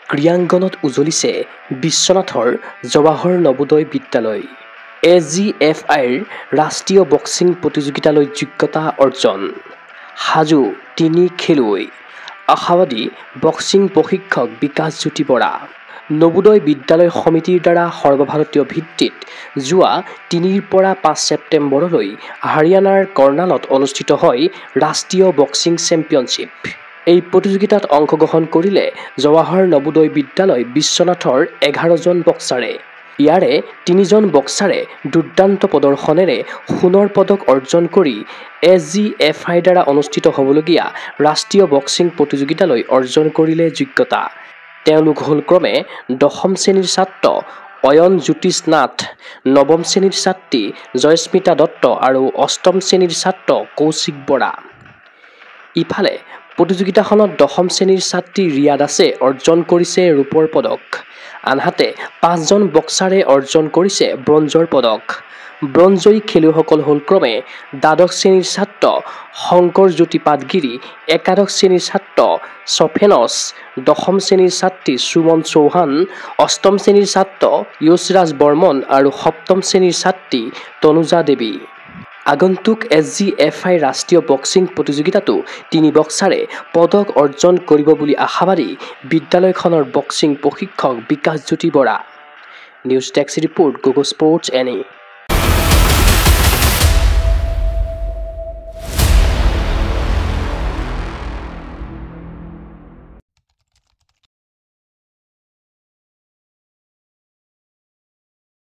ক্ৰীড়াংগনত উজলিছে বিশ্বনাথৰ জৱাহৰ নবোদয় বিদ্যালয়। AGFIৰ ৰাষ্ট্ৰীয় বক্সিং প্ৰতিযোগিতালৈ যোগ্যতা অৰ্জন। সাজু 3 খেলুৱৈ। আশাবাদী বক্সিং প্ৰশিক্ষক বিকাশজ্যোতি বৰা। নবোদয় বিদ্যালয় সমিতিৰ দ্বাৰা সৰ্বভাৰতীয় ভিত্তিত যোৱা 3ৰ পৰা 5 ছেপ্টেম্বৰলৈ হাৰিয়ানাৰ কৰ্ণালত অনুষ্ঠিত হয় ৰাষ্ট্ৰীয় বক্সিং চেম্পিয়নশ্বিপ। এই প্ৰতিযোগিতাত অংশগ্ৰহণ কৰিলে জৱাহৰ নবোদয় বিদ্যালয় বিশ্বনাথৰ 11জন বক্সাৰে। ইয়াৰে 3জন বক্সাৰে দুৰ্দান্ত প্ৰদৰ্শনেৰে সোণৰ পদক অৰ্জন কৰি AGFIৰ দ্বাৰা অনুষ্ঠিত হ'বলগীয়া ৰাষ্ট্ৰীয় বক্সিং প্ৰতিযোগিতালৈ অৰ্জন কৰিলে যোগ্যতা। তেওঁলোক হ'ল ক্ৰমে 10ম শ্ৰেণীৰ ছাত্ৰ অয়ন জ্যোতিষ নাথ, 9ম শ্ৰেণীৰ ছাত্ৰী জয়স্মিতা দত্ত আৰু 8ম শ্ৰেণীৰ ছাত্ৰ কৌশিক বৰা। ইফালে প্ৰতিযোগিতাখনত 10ম শ্ৰেণীৰ ছাত্ৰী ৰিয়া দাসে অৰ্জন কৰিছে ৰূপৰ পদক। আনহাতে 5জন বক্সাৰে অৰ্জন কৰিছে ব্ৰঞ্জৰ পদক। ব্ৰঞ্জজয়ী খেলুৱৈসকল হ'ল ক্ৰমে দ্বাদশ শ্ৰেণীৰ ছাত্ৰ শংকৰজ্যোতি পাটগিৰি, একাদশ শ্ৰেণীৰ ছাত্ৰ সফেনছ, 10ম শ্ৰেণীৰ ছাত্ৰী সুমন চৌহান, 8ম শ্ৰেণীৰ ছাত্ৰ যশৰাজ বৰ্মন আৰু 7ম শ্ৰেণীৰ ছাত্ৰী তনুজা দেৱী। আগন্তুক AGFI ৰাষ্ট্ৰীয় বক্সিং প্ৰতিযোগিতাতো 3 বক্সাৰে পদক অৰ্জন কৰিব বুলি আশাবাদী বিদ্যালয়খনৰ বক্সিং প্ৰশিক্ষক Bikashjyoti Bora. News desk report, Gogo sports NA।